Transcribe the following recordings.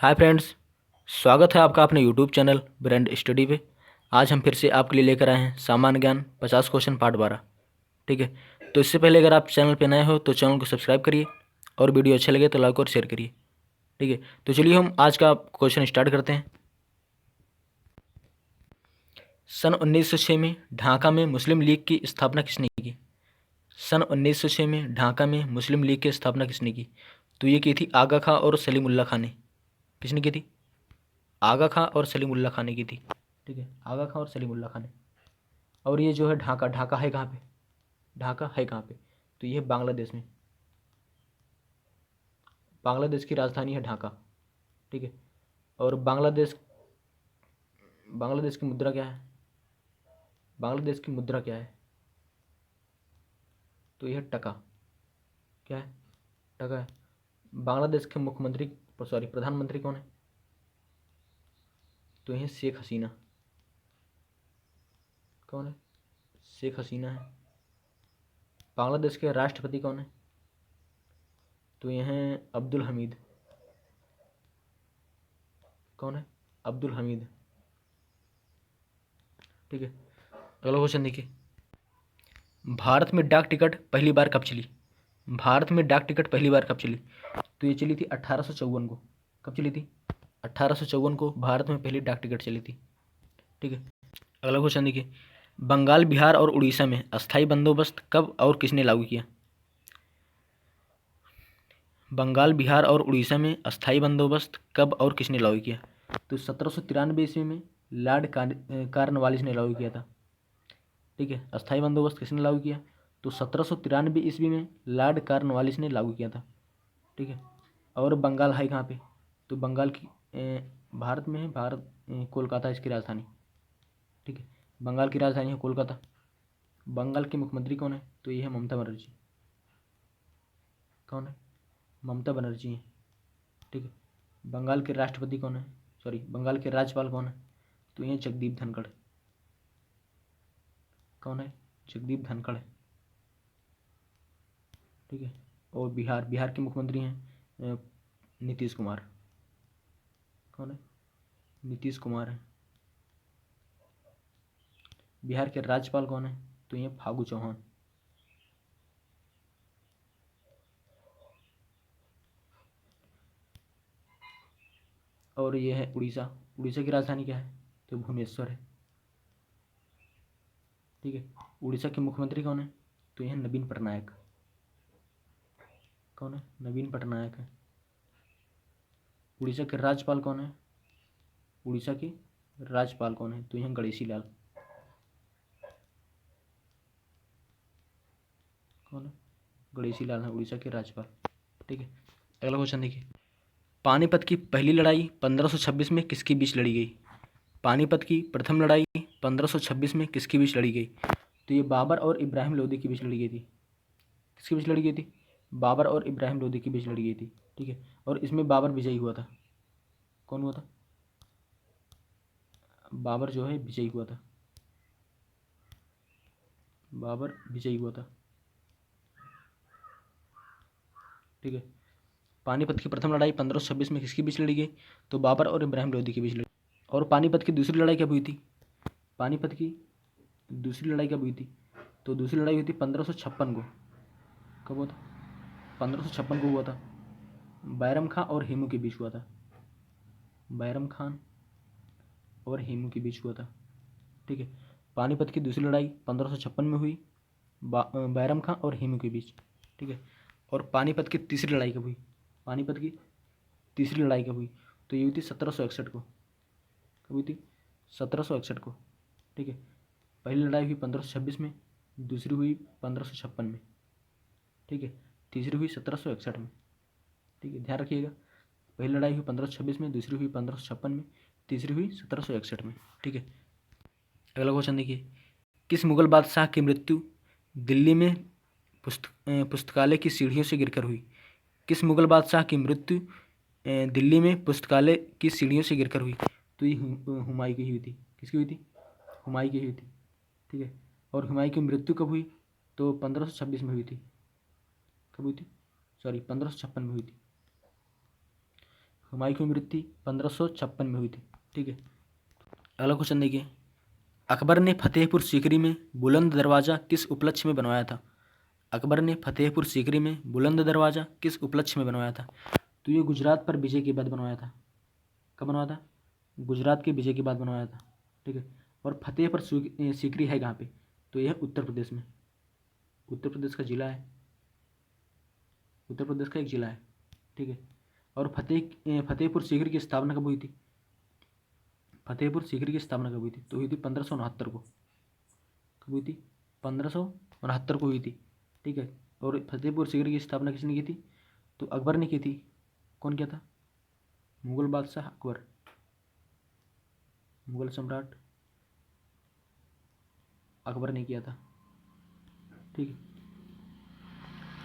Hi friends, स्वागत है आपका अपने यूट्यूब चैनल ब्रांड स्टडी पे। आज हम फिर से आपके लिए लेकर आए हैं सामान्य ज्ञान 50 क्वेश्चन पार्ट 12। ठीक है, तो इससे पहले अगर आप चैनल पे नए हो तो चैनल को सब्सक्राइब करिए और वीडियो अच्छा लगे तो लाइक और शेयर करिए। ठीक है, तो चलिए हम आज का क्वेश्चन स्टार्ट करते हैं। सन 1906 में ढाका में मुस्लिम लीग की स्थापना किसने की? सन 1906 में ढाका में मुस्लिम लीग की स्थापना किसने की? तो ये की थी आगा खां और सलीमुल्लाह खां ने। किसने की थी? आगा खां और सलीमुल्लाह खां ने की थी। ठीक है, आगा खां और सलीमुल्लाह खां ने। और ये जो है ढाका, ढाका है कहाँ पे? ढाका है कहाँ पे? तो ये है बांग्लादेश में। बांग्लादेश की राजधानी है ढाका। ठीक है, और बांग्लादेश की मुद्रा क्या है? बांग्लादेश की मुद्रा क्या है? तो यह टका। क्या है? टका है। बांग्लादेश के मुख्यमंत्री, सॉरी, प्रधानमंत्री कौन है? तो यह शेख हसीना। कौन है? शेख हसीना है। बांग्लादेश के राष्ट्रपति कौन है? तो यह हैं अब्दुल हमीद। कौन है? अब्दुल हमीद। ठीक है, अगला क्वेश्चन देखिए। भारत में डाक टिकट पहली बार कब चली? भारत में डाक टिकट पहली बार कब चली? तो ये चली थी 1854 को। कब चली थी? 1854 को भारत में पहली डाक टिकट चली थी। ठीक है, अगला क्वेश्चन देखिए। बंगाल, बिहार और उड़ीसा में अस्थायी बंदोबस्त कब और किसने लागू किया? बंगाल, बिहार और उड़ीसा में अस्थायी बंदोबस्त कब और किसने लागू किया? तो 1793 ईस्वी में लॉर्ड कार्नवालिस ने लागू किया था। ठीक है, अस्थायी बंदोबस्त किसने लागू किया? तो 1793 ईस्वी में लॉर्ड कार्नवालिस ने लागू किया था। ठीक है, और बंगाल है कहाँ पे? तो बंगाल की भारत में है। भारत, कोलकाता इसकी राजधानी। ठीक है, बंगाल की राजधानी है कोलकाता। बंगाल के मुख्यमंत्री कौन है? तो ये है ममता बनर्जी। कौन है? ममता बनर्जी है। ठीक है, बंगाल के राष्ट्रपति कौन है? सॉरी, बंगाल के राज्यपाल कौन है? तो ये जगदीप धनखड़। कौन है? जगदीप धनखड़ है। ठीक है, और बिहार के मुख्यमंत्री हैं नीतीश कुमार। कौन है? नीतीश कुमार है। बिहार के राज्यपाल कौन है? तो ये फागू चौहान। और ये है उड़ीसा। उड़ीसा की राजधानी क्या है? तो भुवनेश्वर है। ठीक है, उड़ीसा के मुख्यमंत्री कौन है? तो ये है नवीन पटनायक। कौन है? नवीन पटनायक है। उड़ीसा के राज्यपाल कौन है? उड़ीसा के राज्यपाल कौन है? तो ये गणेशी लाल। कौन है? गणेशी लाल है उड़ीसा के राज्यपाल। ठीक है, अगला क्वेश्चन देखिए। पानीपत की पहली लड़ाई 1526 में किसके बीच लड़ी गई? पानीपत की प्रथम लड़ाई 1526 में किसके बीच लड़ी गई? तो ये बाबर और इब्राहिम लोदी के बीच लड़ी गई थी। किसके बीच लड़ी गई थी? बाबर और इब्राहिम लोदी के बीच लड़ी गई थी। ठीक है, और इसमें बाबर विजयी हुआ था। कौन हुआ था? बाबर जो है विजयी हुआ था। बाबर विजयी हुआ था। ठीक है, पानीपत की प्रथम लड़ाई 1526 में किसके बीच लड़ी गई? तो बाबर और इब्राहिम लोदी के बीच लड़ी। और पानीपत की दूसरी लड़ाई कब हुई थी? पानीपत की दूसरी लड़ाई कब हुई थी? तो दूसरी लड़ाई हुई थी 1556 को। कब हुआ था? 1556 को हुआ था। बैरम खां और हेमू के बीच हुआ था। बैरम खान और हेमू के बीच हुआ था। ठीक है, पानीपत की दूसरी लड़ाई 1556 में हुई, बैरम खां और हेमू के बीच। ठीक है, और पानीपत की तीसरी लड़ाई कब हुई? पानीपत की तीसरी लड़ाई कब हुई? तो ये हुई थी 1761 को। कब हुई थी? 1761 को। ठीक है, पहली लड़ाई हुई 1526 में, दूसरी हुई 1556 में। ठीक है, तीसरी हुई 1761 में। ठीक है, ध्यान रखिएगा। पहली लड़ाई हुई 1526 में, दूसरी हुई 1556 में, तीसरी हुई 1761 में। ठीक है, अगला क्वेश्चन देखिए। किस मुगल बादशाह की मृत्यु दिल्ली में पुस्तकालय की सीढ़ियों से गिरकर हुई? किस मुगल बादशाह की मृत्यु दिल्ली में पुस्तकालय की सीढ़ियों से गिरकर हुई? तो ये हुमायूं की हुई थी। किसकी हुई थी? हुमायूं की हुई थी। ठीक है, और हुमायूं की मृत्यु कब हुई? तो 1526 में हुई थी। कब हुई थी? सॉरी, 1556 में हुई थी। हुमायूं की मृत्यु 1556 में हुई थी। ठीक है। अगला क्वेश्चन देखिए, अकबर ने फतेहपुर सीकरी में बुलंद दरवाज़ा किस उपलक्ष्य में बनवाया था? अकबर ने फतेहपुर सीकरी में बुलंद दरवाज़ा किस उपलक्ष्य में बनवाया था? तो ये गुजरात पर विजय के बाद बनवाया था। कब बनवाया था? गुजरात के विजय के बाद बनवाया था। ठीक है। और फतेहपुर सीकरी है कहाँ पे? तो यह उत्तर प्रदेश में, उत्तर प्रदेश का जिला है, उत्तर प्रदेश का एक जिला है। ठीक है। और फतेहपुर सीकरी की स्थापना कब हुई थी? फतेहपुर सीकरी की स्थापना कब हुई थी? तो हुई थी 1569 को। कब हुई थी? 1569 को हुई थी। ठीक है। और फतेहपुर सीकरी की स्थापना किसने की थी? तो अकबर ने की थी। कौन किया था? मुगल बादशाह अकबर, मुगल सम्राट अकबर ने किया था। ठीक है।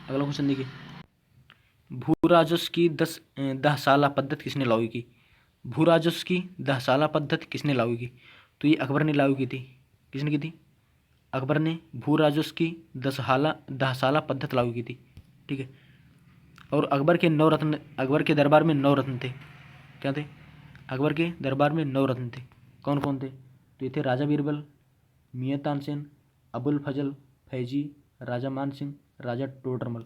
अगला क्वेश्चन देखिए, भू राजस्व की 10 साला पद्धति किसने लागू की? भू राजस्व की 10 साला पद्धति किसने लागू की? तो ये अकबर ने लागू की थी। किसने की थी? अकबर ने भू राजस्व की 10 साला पद्धति लागू की थी। ठीक है। और अकबर के दरबार में 9 रत्न थे। क्या थे? अकबर के दरबार में 9 रत्न थे। कौन कौन थे? तो ये थे राजा बीरबल, मियाँ तानसेन, अबुल फजल फैजी, राजा मान सिंह, राजा टोडरमल।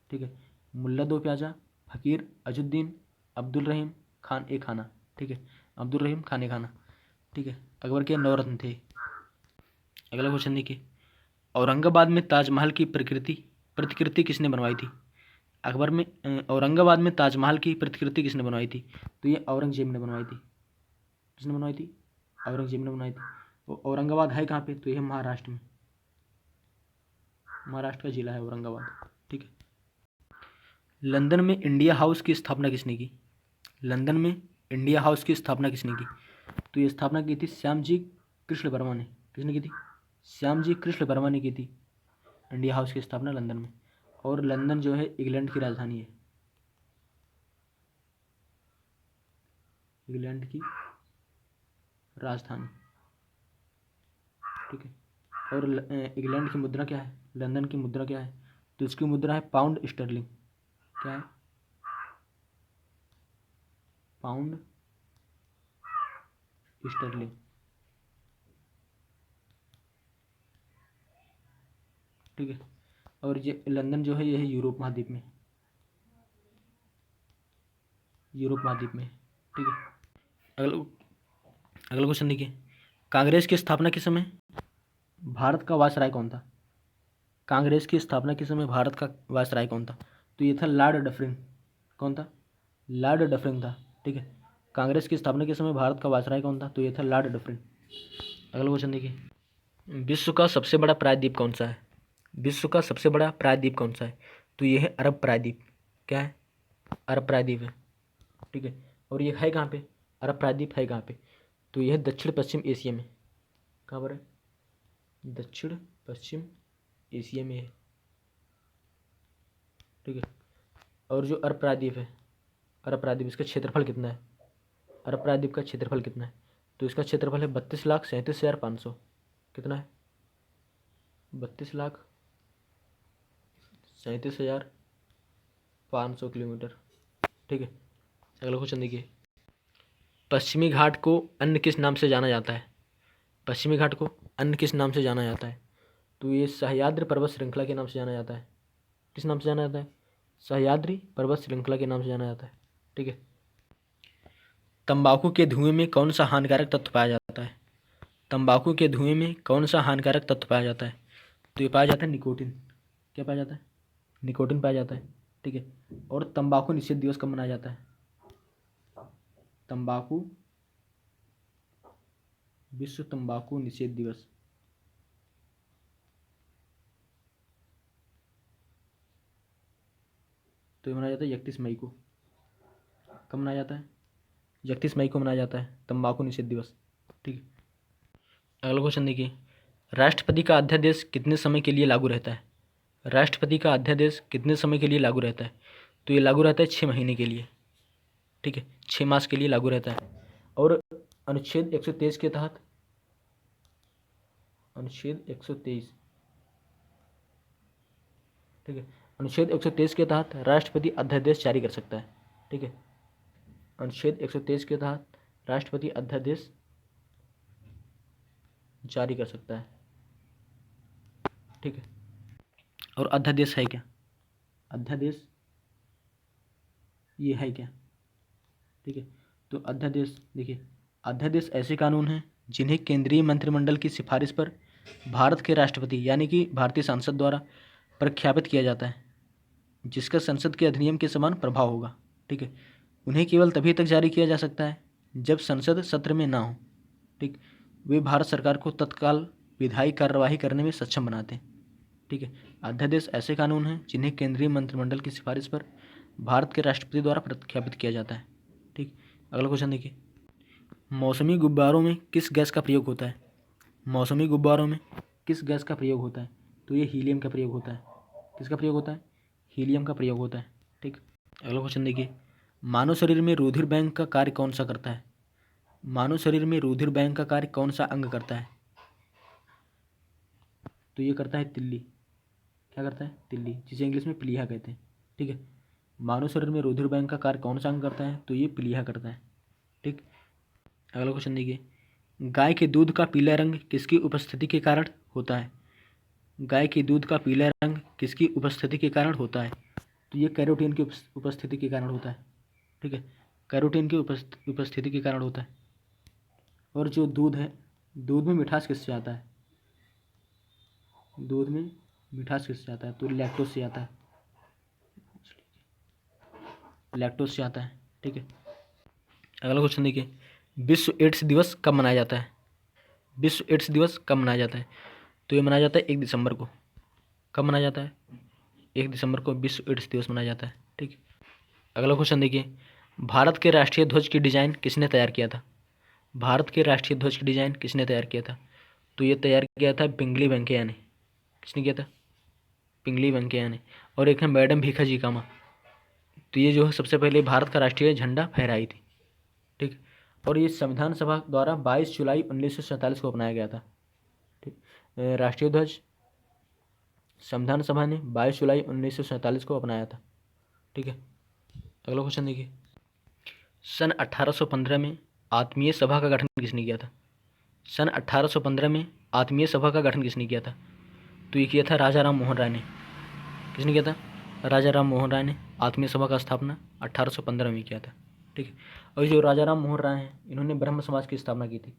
ठीक है। मुल्ला दो प्याजा, फ़कीर अजुद्दीन, अब्दुल रहीम खान ए खाना। ठीक है। अब्दुल रहीम खान ए खाना। ठीक है। अकबर के 9 रत्न थे। अगला क्वेश्चन देखिए, औरंगाबाद में ताजमहल की प्रतिकृति किसने बनवाई थी? औरंगाबाद में ताजमहल की प्रतिकृति किसने बनवाई थी? तो ये औरंगजेब ने बनवाई थी। किसने बनवाई थी? औरंगजेब ने बनवाई थी। वो औरंगाबाद है कहाँ पे? तो यह महाराष्ट्र में, महाराष्ट्र का जिला है औरंगाबाद। ठीक है। लंदन में इंडिया हाउस की स्थापना किसने की? लंदन में इंडिया हाउस की स्थापना किसने की? तो ये स्थापना की थी श्यामजी कृष्ण वर्मा ने। किसने की थी? श्यामजी कृष्ण वर्मा ने की थी इंडिया हाउस की स्थापना लंदन में। और लंदन जो है इंग्लैंड की राजधानी है, इंग्लैंड की राजधानी। ठीक है। और इंग्लैंड की मुद्रा क्या है? लंदन की मुद्रा क्या है? तो इसकी मुद्रा है पाउंड स्टर्लिंग। क्या है? Pound sterling. ठीक है। और ये लंदन जो है ये है यूरोप महाद्वीप में, यूरोप महाद्वीप में। ठीक है। अगला अगला क्वेश्चन देखिए, कांग्रेस की स्थापना के समय भारत का वायसराय कौन था? कांग्रेस की स्थापना के समय भारत का वायसराय कौन था? तो ये था लॉर्ड डफरिन। कौन था? लॉर्ड डफरिन था। ठीक है। कांग्रेस की स्थापना के समय भारत का वायसराय कौन था? तो ये था लॉर्ड डफरिन। अगला क्वेश्चन देखिए, विश्व का सबसे बड़ा प्रायद्वीप कौन सा है? विश्व का सबसे बड़ा प्रायद्वीप कौन सा है? तो ये है अरब प्रायद्वीप। क्या है? अरब प्रायद्वीप है। ठीक है। और ये है कहाँ पे? अरब प्रायद्वीप है कहाँ पे? तो यह दक्षिण पश्चिम एशिया में। कहाँ पर है? दक्षिण पश्चिम एशिया में है। ठीक है। और जो अरब प्रायद्वीप है, अरब प्रायद्वीप, इसका क्षेत्रफल कितना है? अरब प्रायद्वीप का क्षेत्रफल कितना है? तो इसका क्षेत्रफल है 32,37,500। कितना है? 32,37,500 किलोमीटर। ठीक है। अगला क्वेश्चन देखिए, पश्चिमी घाट को अन्य किस नाम से जाना जाता है? पश्चिमी घाट को अन्य किस नाम से जाना जाता है? तो ये सह्याद्री पर्वत श्रृंखला के नाम से जाना जाता है। किस नाम से जाना जाता है? सह्याद्री पर्वत श्रृंखला के नाम से जाना जाता है। ठीक है। तंबाकू के धुएं में कौन सा हानिकारक तत्व पाया जाता है? तंबाकू के धुएं में कौन सा हानिकारक तत्व पाया जाता है? तो ये पाया जाता है निकोटिन। क्या पाया जाता है? निकोटिन पाया जाता है। ठीक है। और तंबाकू निषेध दिवस कब मनाया जाता है? तंबाकू विश्व तंबाकू निषेध दिवस तो ये मनाया जाता है 31 मई को। कब मनाया जाता है? 31 मई को मनाया जाता है तंबाकू निषेध दिवस। ठीक है। अगला क्वेश्चन देखिए, राष्ट्रपति का अध्यादेश कितने समय के लिए लागू रहता है? राष्ट्रपति का अध्यादेश कितने समय के लिए लागू रहता है? तो ये लागू रहता है 6 महीने के लिए। ठीक है। 6 मास के लिए लागू रहता है। और अनुच्छेद 123 के तहत, अनुच्छेद 123, ठीक है, अनुच्छेद 123 के तहत राष्ट्रपति अध्यादेश जारी कर सकता है। ठीक है। अनुच्छेद 123 के तहत राष्ट्रपति अध्यादेश जारी कर सकता है। ठीक है, और अध्यादेश है क्या? अध्यादेश ये है क्या? ठीक है, तो अध्यादेश देखिए, अध्यादेश ऐसे कानून हैं जिन्हें केंद्रीय मंत्रिमंडल की सिफारिश पर भारत के राष्ट्रपति यानी कि भारतीय संसद द्वारा प्रख्यापित किया जाता है, जिसका संसद के अधिनियम के समान प्रभाव होगा। ठीक है, उन्हें केवल तभी तक जारी किया जा सकता है जब संसद सत्र में ना हो। ठीक, वे भारत सरकार को तत्काल विधायी कार्यवाही करने में सक्षम बनाते हैं। ठीक है, अध्यादेश ऐसे कानून हैं जिन्हें केंद्रीय मंत्रिमंडल की सिफारिश पर भारत के राष्ट्रपति द्वारा प्रख्यापित किया जाता है। ठीक, अगला क्वेश्चन देखिए, मौसमी गुब्बारों में किस गैस का प्रयोग होता है? मौसमी गुब्बारों में किस गैस का प्रयोग होता है? तो ये हीलियम का प्रयोग होता है। किसका प्रयोग होता है? हीलियम का प्रयोग होता है। ठीक, अगला क्वेश्चन देखिए, मानव शरीर में रुधिर बैंक का कार्य कौन सा करता है? मानव शरीर में रुधिर बैंक का कार्य कौन सा अंग करता है? तो ये करता है तिल्ली। क्या करता है? तिल्ली, जिसे इंग्लिश में प्लीहा कहते हैं। ठीक है, मानव शरीर में रुधिर बैंक का कार्य कौन सा अंग करता है? तो ये प्लीहा करता है। ठीक, अगला क्वेश्चन देखिए, गाय के दूध का पीला रंग किसकी उपस्थिति के कारण होता है? गाय के दूध का पीला रंग किसकी उपस्थिति के कारण होता है? तो ये कैरोटीन की उपस्थिति के कारण होता है। ठीक है, कैरोटीन की उपस्थिति के कारण होता है। और जो दूध है, दूध में मिठास किससे आता है? दूध में मिठास किससे आता है? तो लैक्टोज से आता है। लैक्टोज से आता है। ठीक है, अगला क्वेश्चन देखिए, विश्व एड्स दिवस कब मनाया जाता है? विश्व एड्स दिवस कब मनाया जाता है? तो ये मनाया जाता है 1 दिसंबर को। कब मनाया जाता है? 1 दिसंबर को विश्व एड्स दिवस मनाया जाता है। ठीक, अगला क्वेश्चन देखिए, भारत के राष्ट्रीय ध्वज की डिज़ाइन किसने तैयार किया था? भारत के राष्ट्रीय ध्वज की डिज़ाइन किसने तैयार किया था? तो ये तैयार किया था पिंगली वेंकैया ने। किसने किया था? पिंगली वेंकैया ने। और एक है मैडम भीखाजी कामा। तो ये जो है सबसे पहले भारत का राष्ट्रीय झंडा फहराई थी। ठीक, और ये संविधान सभा द्वारा 22 जुलाई 1947 को अपनाया गया था। ठीक, राष्ट्रीय ध्वज संविधान सभा ने 22 जुलाई 1947 को अपनाया था। ठीक है, अगला क्वेश्चन देखिए, सन 1815 में आत्मीय सभा का गठन किसने किया था? सन 1815 में आत्मीय सभा का गठन किसने किया था? तो ये किया था राजा राम मोहन राय ने। किसने किया था? राजा राम मोहन राय ने आत्मीय सभा का स्थापना 1815 में किया था। ठीक है, और जो राजा राम मोहन राय हैं, इन्होंने ब्रह्म समाज की स्थापना की थी।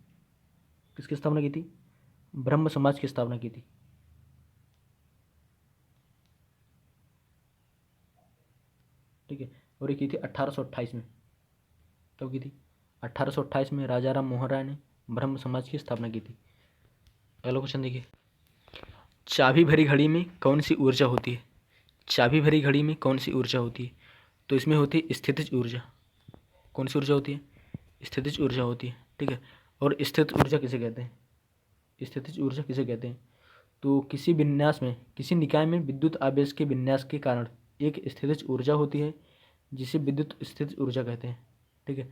किसकी स्थापना की थी? ब्रह्म समाज की स्थापना की थी। ठीक है, और ये की थी 1828 में। कब की थी? 1828 में राजा राम मोहन राय ने ब्रह्म समाज की स्थापना की थी। अगला क्वेश्चन देखिए, चाबी भरी घड़ी में कौन सी ऊर्जा होती है? चाबी भरी घड़ी में कौन सी ऊर्जा होती है? तो इसमें होती है स्थितिज ऊर्जा। कौन सी ऊर्जा होती है? स्थितिज ऊर्जा होती है। ठीक है, और स्थित ऊर्जा किसे कहते हैं? स्थितिज ऊर्जा किसे कहते हैं? तो किसी विन्यास में, किसी निकाय में विद्युत आवेश के विन्यास के कारण एक स्थितिज ऊर्जा होती है, जिसे विद्युत स्थितिज ऊर्जा कहते हैं। ठीक है,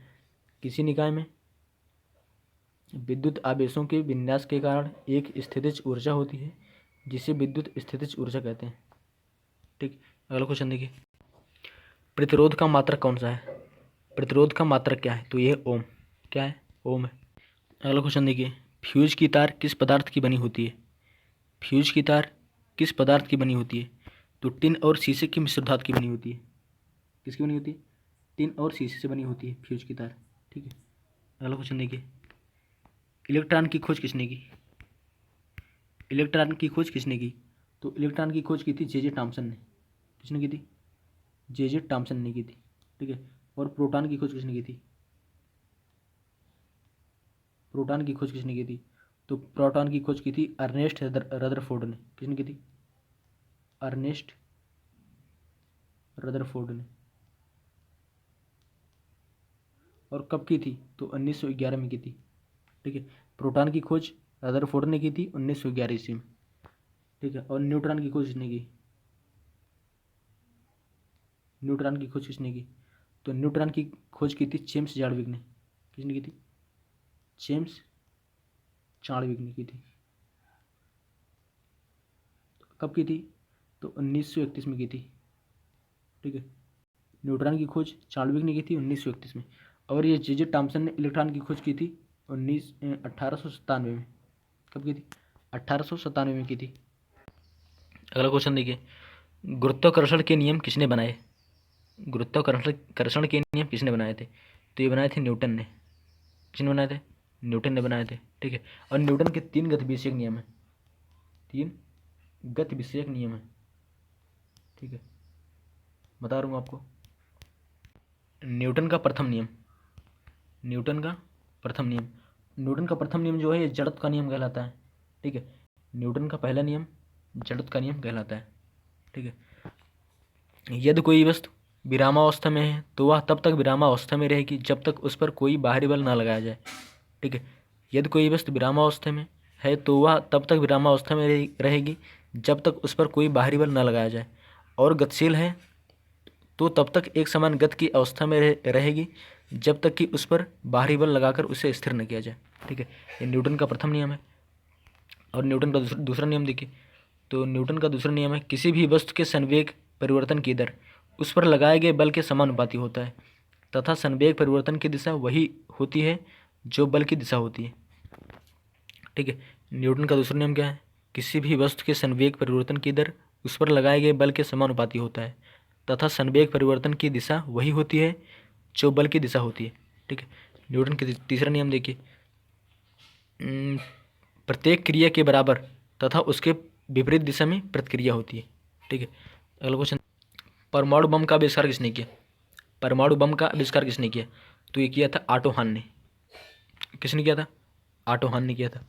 किसी निकाय में विद्युत आवेशों के विन्यास के कारण एक स्थितिज ऊर्जा होती है, जिसे विद्युत स्थितिज ऊर्जा कहते हैं। ठीक, अगला क्वेश्चन देखिए, प्रतिरोध का मात्रक कौन सा है? प्रतिरोध का मात्रक क्या है? तो ये ओम। क्या है? ओम है। अगला क्वेश्चन देखिए, फ्यूज की तार किस पदार्थ की बनी होती है? फ्यूज की तार किस पदार्थ की बनी होती है? तो टिन और शीशे की मिश्र धातु की बनी होती है। किसकी बनी होती है? टिन और शीशे से बनी होती है फ्यूज की तार। ठीक है, अगला क्वेश्चन देखिए, इलेक्ट्रॉन की खोज किसने की? इलेक्ट्रॉन की खोज किसने की? तो इलेक्ट्रॉन की खोज की थी जे टॉमसन ने। किसने की थी? जे टॉमसन ने की थी। ठीक है, और प्रोटॉन की खोज किसने की थी? प्रोटॉन की खोज किसने की थी? तो प्रोटॉन की खोज की थी अर्नेस्ट रदरफोर्ड ने। किसने की थी? अर्नेस्ट रदरफोर्ड ने। और कब की थी? तो 1911 में की थी। ठीक है, प्रोटॉन की खोज रदरफोर्ड ने की थी 1911 ईस्वी में। ठीक है, और न्यूट्रॉन की खोज किसने की? न्यूट्रॉन की खोज किसने की? तो न्यूट्रॉन की खोज की थी जेम्स चार्विक ने। किसने की थी? जेम्स चार्विक ने की थी। कब की थी? तो 1931 में की थी। ठीक है, न्यूट्रॉन की खोज चार्विक ने की थी 1931 में, और ये जे थॉम्सन ने इलेक्ट्रॉन की खोज की थी 1897 में। कब की थी? 1897 में की थी। अगला क्वेश्चन देखिए, गुरुत्वाकर्षण के नियम किसने बनाए? गुरुत्वाकर्षण के नियम किसने बनाए थे? तो ये बनाए थे न्यूटन ने। किसने बनाए थे? न्यूटन ने बनाए थे। ठीक है। और न्यूटन के 3 गति विषयक नियम है। 3 गति विषयक नियम है। ठीक है, बता रहा हूँ आपको। न्यूटन का प्रथम नियम, न्यूटन का प्रथम नियम, न्यूटन का प्रथम नियम जो है ये जड़त्व का नियम कहलाता है। ठीक है, न्यूटन का पहला नियम जड़त्व का नियम कहलाता है। ठीक है, यदि कोई वस्तु विरामावस्था में है तो वह तब तक विरामावस्था में रहेगी जब तक उस पर कोई बाहरी बल न लगाया जाए। ठीक है, यदि कोई वस्तु विरामावस्था में है तो वह तब तक विरामावस्था में रहेगी जब तक उस पर कोई बाहरी बल न लगाया जाए, और गतिशील है तो तब तक एक समान गति की अवस्था में रहेगी जब तक कि उस पर बाहरी बल लगाकर उसे स्थिर न किया जाए। ठीक है, ये न्यूटन का प्रथम नियम है। और न्यूटन का दूसरा नियम देखिए, तो न्यूटन का दूसरा नियम है, किसी भी वस्तु के संवेग परिवर्तन की दर उस पर लगाए गए बल के समानुपाती होता है तथा संवेग परिवर्तन की दिशा वही होती है जो बल की दिशा होती है। ठीक है, न्यूटन का दूसरा नियम क्या है? किसी भी वस्तु के संवेग परिवर्तन की दर उस पर लगाए गए बल के समानुपाती होता है तथा संवेग परिवर्तन की दिशा वही होती है जो बल की दिशा होती है। ठीक है, न्यूटन का तीसरा नियम देखिए, प्रत्येक क्रिया के बराबर तथा उसके विपरीत दिशा में प्रतिक्रिया होती है। ठीक है, अगला क्वेश्चन, परमाणु बम का आविष्कार किसने किया? परमाणु बम का आविष्कार किसने किया? तो ये किया था ऑटो हान ने। किसने किया था? ऑटो हान ने किया था।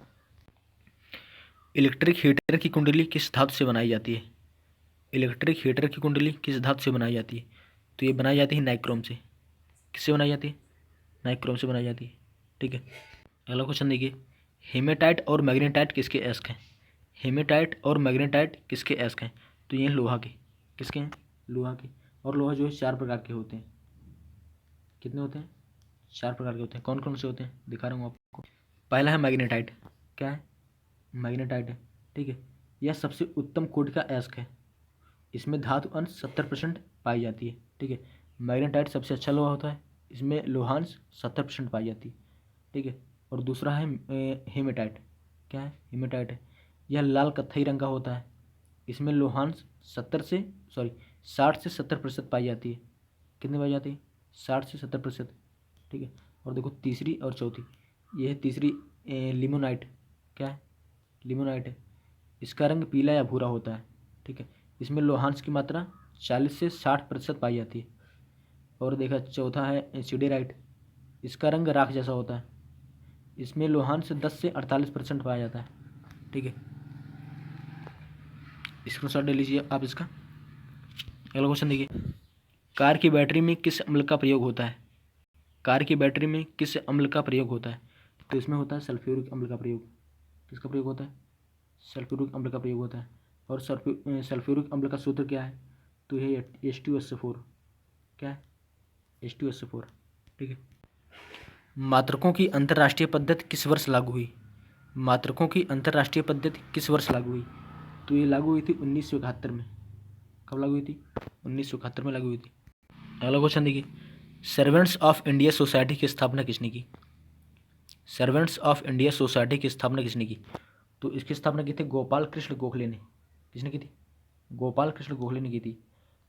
इलेक्ट्रिक हीटर की कुंडली किस धातु से बनाई जाती है? इलेक्ट्रिक हीटर की कुंडली किस धातु से बनाई जाती है? तो ये बनाई जाती है नाइक्रोम से। किससे बनाई जाती है? नाइक्रोम से बनाई जाती है। ठीक है, अगला क्वेश्चन देखिए, हेमेटाइट और मैग्नेटाइट किसके अयस्क हैं? हेमेटाइट और मैग्नेटाइट किसके अयस्क हैं? तो ये लोहा के। किसके हैं? लोहा के। और लोहा जो है 4 प्रकार के होते हैं। कितने होते हैं? 4 प्रकार के होते हैं। कौन कौन से होते हैं दिखा रहा हूँ आपको। पहला है मैग्नेटाइट। क्या है? मैग्नेटाइट है। ठीक है, यह सबसे उत्तम कोटि का अयस्क है। इसमें धातु अंश 70% पाई जाती है। ठीक है, मैग्नेटाइट सबसे अच्छा लोहा होता है, इसमें लोहांश 70% पाई जाती है। ठीक है, और दूसरा है हेमेटाइट। क्या है? हेमेटाइट है। यह लाल कत्थई रंग का होता है, इसमें लोहांश 60 से 70% पाई जाती है। कितनी पाई जाती है? 60 से 70%। ठीक है, और देखो तीसरी और चौथी, यह है तीसरी लिमोनाइट। क्या है? लिमोनाइट है। इसका रंग पीला या भूरा होता है। ठीक है, इसमें लोहांश की मात्रा 40 से 60% पाई जाती है। और देखा चौथा है सिडेराइट। इसका रंग राख जैसा होता है, इसमें लोहांश 10 से 48% पाया जाता है। ठीक है, स्क्रीनशॉट ले लीजिए आप इसका। अगला क्वेश्चन देखिए, कार की बैटरी में किस अम्ल का प्रयोग होता है? कार की बैटरी में किस अम्ल का प्रयोग होता है? तो इसमें होता है सल्फ्यूरिक अम्ल का प्रयोग। किसका प्रयोग होता है? सल्फ्यूरिक अम्ल का प्रयोग होता है। और सल्फ्यूरिक अम्ल का सूत्र क्या है? तो यह H2SO4। क्या है? H2SO4। ठीक है, मात्रकों की अंतर्राष्ट्रीय पद्धति किस वर्ष लागू हुई? मात्रकों की अंतर्राष्ट्रीय पद्धति किस वर्ष लागू हुई? तो ये लागू हुई थी 1971 में। कब लागू हुई थी? 1971 में लागू हुई थी। अगला क्वेश्चन देखिए, सर्वेंट्स ऑफ इंडिया सोसाइटी की स्थापना किसने की? सर्वेंट्स ऑफ इंडिया सोसाइटी की स्थापना किसने की? तो इसकी स्थापना की थी गोपाल कृष्ण गोखले ने। किसने की थी? गोपाल कृष्ण गोखले ने की थी।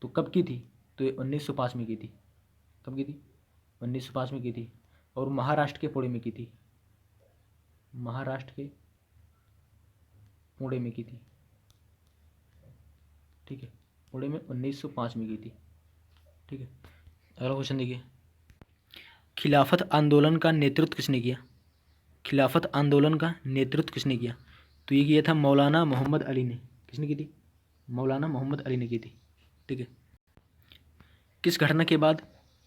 तो कब की थी? तो ये 1905 में की थी। कब की थी? 1905 में की थी। और महाराष्ट्र के पुणे में की थी। महाराष्ट्र के पुणे में की थी। ठीक है, पुणे में 1905 में की थी। ठीक है, अगला क्वेश्चन देखिए, खिलाफत आंदोलन का नेतृत्व किसने किया? खिलाफत आंदोलन का नेतृत्व किसने किया? तो ये किया था मौलाना मोहम्मद अली ने। किसने की थी? मौलाना मोहम्मद अली ने की थी। ठीक है, किस घटना के बाद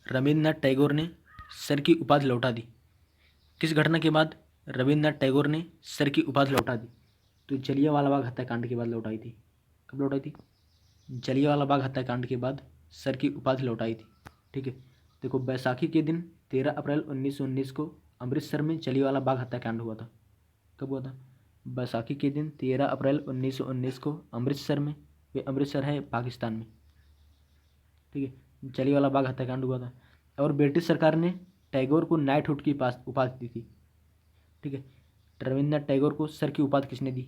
रविन्द्रनाथ टैगोर ने सर की उपाधि लौटा दी? किस घटना के बाद रविन्द्रनाथ टैगोर ने सर की उपाधि लौटा दी? तो जलियांवाला बाग हत्याकांड के बाद लौटाई थी। कब लौटाई थी? जलियांवाला बाग हत्याकांड के बाद सर की उपाधि लौटाई थी। ठीक है, देखो बैसाखी के दिन 13 अप्रैल 1919 को अमृतसर में जलियांवाला बाग हत्याकांड हुआ था। कब हुआ था? बैसाखी के दिन 13 अप्रैल 1919 को अमृतसर में, ये अमृतसर है पाकिस्तान में। ठीक है, जलियांवाला बाग हत्याकांड हुआ था। और ब्रिटिश सरकार ने टैगोर को नाइटहुड की उपाधि दी थी? ठीक है, रविन्द्रनाथ टैगोर को सर की उपाधि किसने दी?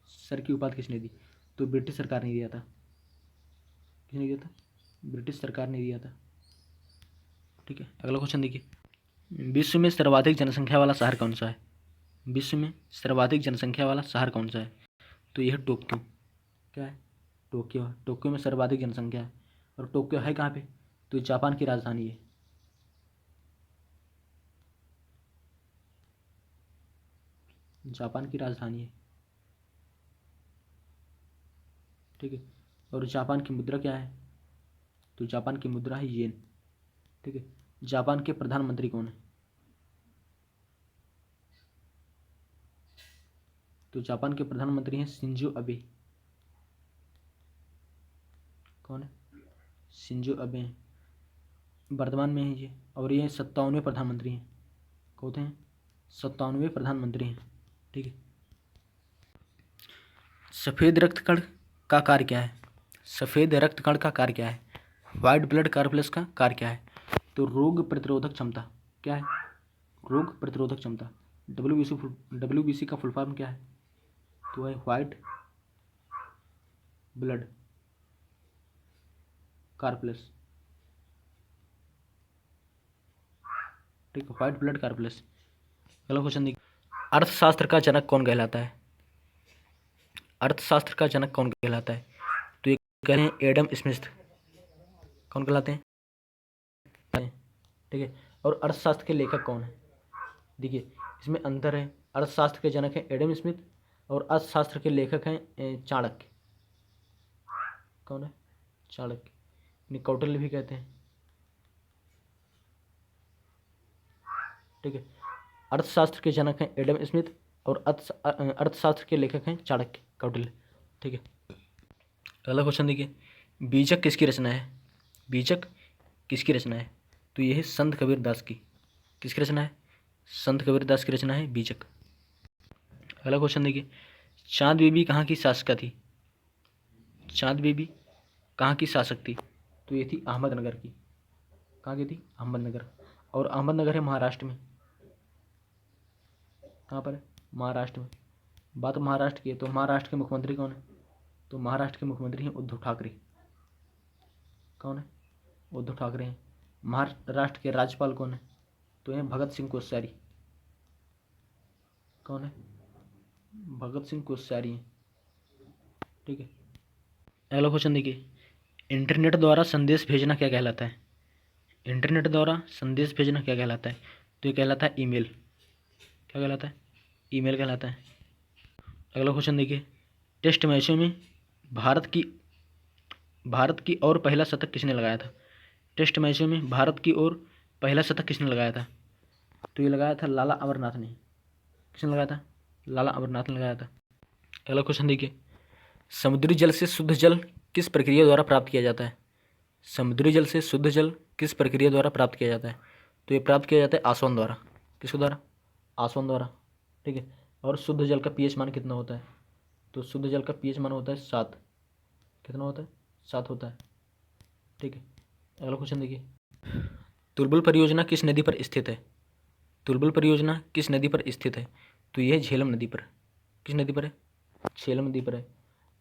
सर की उपाधि किसने दी? तो ब्रिटिश सरकार ने दिया था। किसने दिया था? ब्रिटिश सरकार ने दिया था। ठीक है, अगला क्वेश्चन देखिए, विश्व में सर्वाधिक जनसंख्या वाला शहर कौन सा है? विश्व में सर्वाधिक जनसंख्या वाला शहर कौन सा है? तो यह टोक्यो। क्या है? टोक्यो है। टोक्यो में सर्वाधिक जनसंख्या है। और टोक्यो है कहाँ पे? तो जापान की राजधानी है। जापान की राजधानी है। ठीक है, और जापान की मुद्रा क्या है? तो जापान की मुद्रा है येन। ठीक है, जापान के प्रधानमंत्री कौन है? तो जापान के प्रधानमंत्री हैं शिंजो अबे। कौन है? शिंजो अबे हैं। वर्तमान में है ये, और ये 57वें प्रधानमंत्री हैं। कौन हैं? 57वें प्रधानमंत्री हैं। ठीक है, सफ़ेद रक्त कण का कार्य क्या है? सफ़ेद रक्त कण का कार्य क्या है? वाइट ब्लड कॉर्पस का कार्य क्या है? तो रोग प्रतिरोधक क्षमता। क्या है? रोग प्रतिरोधक क्षमता। डब्ल्यू बी सी का फुल फॉर्म क्या है? तो है वाइट ब्लड कॉर्पस। ठीक है, वाइट ब्लड कॉर्पस। अगला क्वेश्चन देखिए, अर्थशास्त्र का जनक कौन कहलाता है? अर्थशास्त्र का जनक कौन कहलाता है? तो ये कहते हैं एडम स्मिथ। कौन कहलाते हैं? ठीक है, और अर्थशास्त्र के लेखक कौन है? देखिए, इसमें अंतर है। अर्थशास्त्र के जनक हैं एडम स्मिथ, और अर्थशास्त्र के लेखक हैं चाणक्य। कौन है? चाणक्य, इन्हें कौटिल्य भी कहते हैं। ठीक है, अर्थशास्त्र के जनक हैं एडम स्मिथ, और अर्थशास्त्र के लेखक हैं चाणक्य, कौटिल्य। ठीक है, अगला क्वेश्चन देखिए, बीजक किसकी रचना है? बीजक किसकी रचना है? तो यह है संत कबीरदास की। किसकी रचना है? संत कबीरदास की रचना है बीजक। अगला क्वेश्चन देखिए, चांद बीबी कहाँ की शासका थी? चांद बीबी कहाँ की शासक थी? तो ये थी अहमदनगर की। कहाँ की थी? अहमदनगर। और अहमदनगर है महाराष्ट्र में। कहाँ पर है? महाराष्ट्र में। बात महाराष्ट्र की है, तो महाराष्ट्र के मुख्यमंत्री कौन है? तो महाराष्ट्र के मुख्यमंत्री हैं उद्धव ठाकरे। कौन है? उद्धव ठाकरे हैं। महाराष्ट्र के राज्यपाल कौन है? तो हैं भगत सिंह कोश्यारी। कौन है? भगत सिंह कोश्यारी हैं। ठीक है, अगला क्वेश्चन देखिए, इंटरनेट द्वारा संदेश भेजना क्या कहलाता है? इंटरनेट द्वारा संदेश भेजना क्या कहलाता है? तो ये कहलाता है ईमेल। क्या कहलाता है? ईमेल कहलाता है। अगला क्वेश्चन देखिए, टेस्ट मैचों में भारत की भारत की ओर पहला शतक किसने लगाया था? टेस्ट मैचों में भारत की ओर पहला शतक किसने लगाया था? तो ये लगाया था लाला अमरनाथ ने। किसने लगाया था? लाला अमरनाथ ने लगाया था। अगला क्वेश्चन देखिए, समुद्री जल से शुद्ध जल किस प्रक्रिया द्वारा प्राप्त किया जाता है? समुद्री जल से शुद्ध जल किस प्रक्रिया द्वारा प्राप्त किया जाता है? तो ये प्राप्त किया जाता है आसवन द्वारा। किसके द्वारा? आसवन द्वारा। ठीक है, और शुद्ध जल का पीएच मान कितना होता है? तो शुद्ध जल का पीएच मान होता है 7। कितना होता है? 7 होता है। ठीक है, अगला क्वेश्चन देखिए, तुलबुल परियोजना किस नदी पर स्थित है? तुलबुल परियोजना किस नदी पर स्थित है? तो यह झेलम नदी पर। किस नदी पर है? झेलम नदी पर है।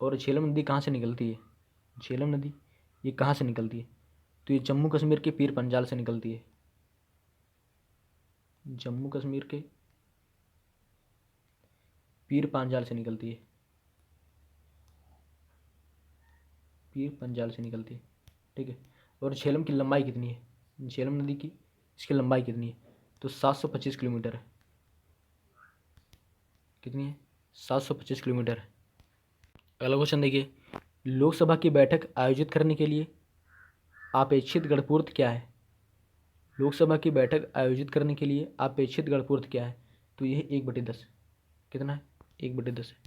और झेलम नदी कहाँ से निकलती है? झेलम नदी ये कहाँ से निकलती है? तो ये जम्मू कश्मीर के पीर पंजाल से निकलती है। जम्मू कश्मीर के पीर पंजाल से निकलती है। पीर पंजाल से निकलती है। ठीक है, और झेलम की लंबाई कितनी है? झेलम नदी की इसकी लंबाई कितनी है? तो 725 किलोमीटर है। कितनी है? 725 किलोमीटर है। अगला क्वेश्चन देखिए, लोकसभा की बैठक आयोजित करने के लिए अपेक्षित गणपूर्त क्या है? लोकसभा की बैठक आयोजित करने के लिए अपेक्षित गणपूर्त क्या है? तो यह 1/10। कितना है? 1/10 है।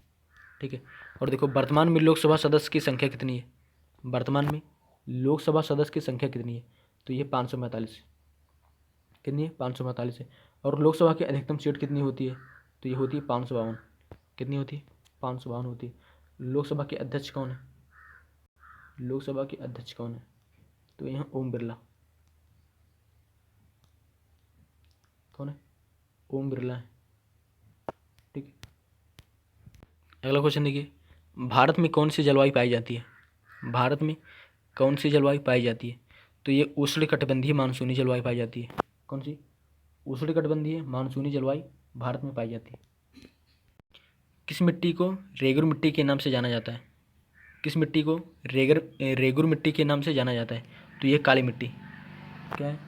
ठीक है, और देखो वर्तमान में लोकसभा सदस्य की संख्या कितनी है? वर्तमान में लोकसभा सदस्य की संख्या कितनी है? तो ये 545 है। कितनी है? 545 है। और लोकसभा की अधिकतम सीट कितनी होती है? तो ये होती है 552। कितनी होती है? 552 होती है। लोकसभा के अध्यक्ष कौन है? लोकसभा के अध्यक्ष कौन है? तो यहाँ ओम बिरला। कौन है? ओम बिरला है। ठीक है, अगला क्वेश्चन देखिए, भारत में कौन सी जलवायु पाई जाती है? भारत में कौन सी जलवायु पाई जाती है? तो ये उष्णकटिबंधीय मानसूनी जलवायु पाई जाती है। कौन सी? उष्णकटिबंधीय मानसूनी जलवायु भारत में पाई जाती है। किस मिट्टी को रेगुर मिट्टी के नाम से जाना जाता है? किस मिट्टी को रेगुर मिट्टी के नाम से जाना जाता है? तो ये काली मिट्टी। क्या है?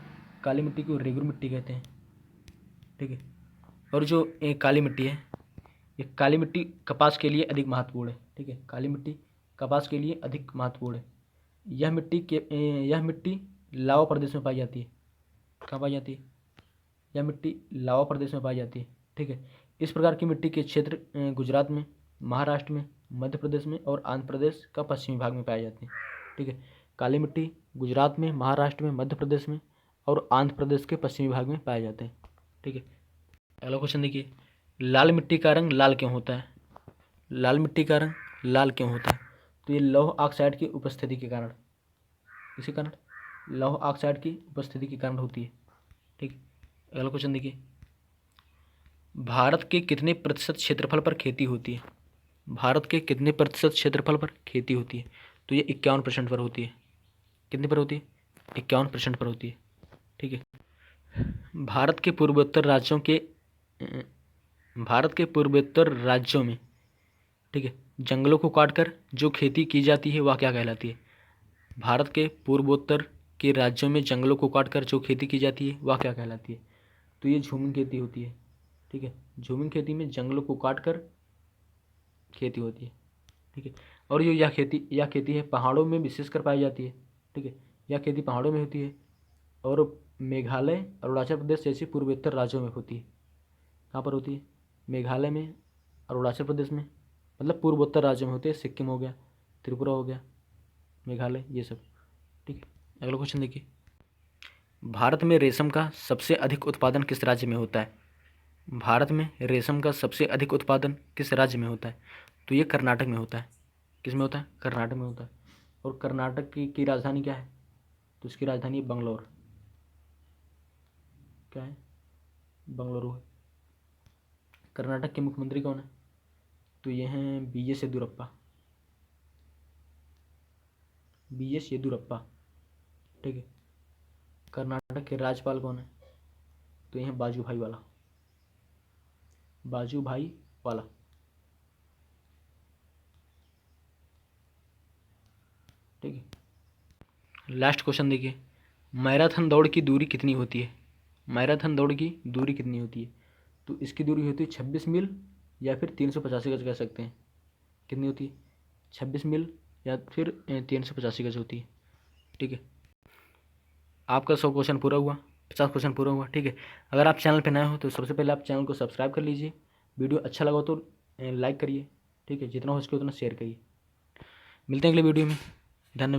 काली मिट्टी को रेगुर मिट्टी कहते हैं। ठीक है, और जो काली मिट्टी है, ये काली मिट्टी कपास के लिए अधिक महत्वपूर्ण है। ठीक है, काली मिट्टी कपास के लिए अधिक महत्वपूर्ण है। यह मिट्टी लावा प्रदेश में पाई जाती है। कहाँ पाई जाती है? यह मिट्टी लावा प्रदेश में पाई जाती है। ठीक है, इस प्रकार की मिट्टी के क्षेत्र गुजरात में, महाराष्ट्र में, मध्य प्रदेश में और आंध्र प्रदेश का पश्चिमी भाग में पाए जाते हैं। ठीक है, काली मिट्टी गुजरात में, महाराष्ट्र में, मध्य प्रदेश में और आंध्र प्रदेश के पश्चिमी भाग में पाए जाते हैं। ठीक है, अगला क्वेश्चन देखिए, लाल मिट्टी का रंग लाल क्यों होता है? लाल मिट्टी का रंग लाल क्यों होता है? तो ये लौह ऑक्साइड की उपस्थिति के कारण, इसी कारण लौह ऑक्साइड की उपस्थिति के कारण होती है। ठीक है, अगला क्वेश्चन देखिए, भारत के कितने प्रतिशत क्षेत्रफल पर खेती होती है? भारत के कितने प्रतिशत क्षेत्रफल पर खेती होती है? तो ये 51% पर होती है। कितने पर होती है? 51% पर होती है। ठीक है, भारत के पूर्वोत्तर राज्यों के भारत के पूर्वोत्तर राज्यों में, ठीक है, जंगलों को काटकर जो खेती की जाती है वह क्या कहलाती है? भारत के पूर्वोत्तर के राज्यों में जंगलों को काटकर जो खेती की जाती है वह क्या कहलाती है? तो ये झूमिंग खेती होती है। ठीक है, झूमिंग खेती में जंगलों को काटकर खेती होती है। ठीक है, और जो यह खेती है पहाड़ों में विशेषकर पाई जाती है। ठीक है, यह खेती पहाड़ों में होती है और मेघालय, अरुणाचल प्रदेश जैसे पूर्वोत्तर राज्यों में होती है। कहाँ पर होती है? मेघालय में, अरुणाचल प्रदेश में, मतलब पूर्वोत्तर राज्यों में होते हैं। सिक्किम हो गया, त्रिपुरा हो गया, मेघालय, ये सब। ठीक है, अगला क्वेश्चन देखिए, भारत में रेशम का सबसे अधिक उत्पादन किस राज्य में होता है? भारत में रेशम का सबसे अधिक उत्पादन किस राज्य में होता है? तो ये कर्नाटक में होता है। किस में होता है? कर्नाटक में होता है। और कर्नाटक की राजधानी क्या है? तो इसकी राजधानी बंगलोर। क्या है? बंगलुरु है। कर्नाटक के मुख्यमंत्री कौन है? तो ये हैं BS येदुरप्पा। BS येदुरप्पा। ठीक है, कर्नाटक के राज्यपाल कौन है? तो ये हैं बाजूभाई वाला। बाजूभाई वाला। ठीक है, लास्ट क्वेश्चन देखिए, मैराथन दौड़ की दूरी कितनी होती है? मैराथन दौड़ की दूरी कितनी होती है? तो इसकी दूरी होती है 26 मील या फिर 385 गज कह सकते हैं। कितनी होती है? 26 मील या फिर 385 गज होती है। ठीक है, आपका 100 क्वेश्चन पूरा हुआ, 50 क्वेश्चन पूरा हुआ। ठीक है, अगर आप चैनल पर नए हो तो सबसे पहले आप चैनल को सब्सक्राइब कर लीजिए। वीडियो अच्छा लगा तो लाइक करिए। ठीक है, जितना हो सके उतना शेयर करिए। मिलते हैं अगले वीडियो में। धन्यवाद।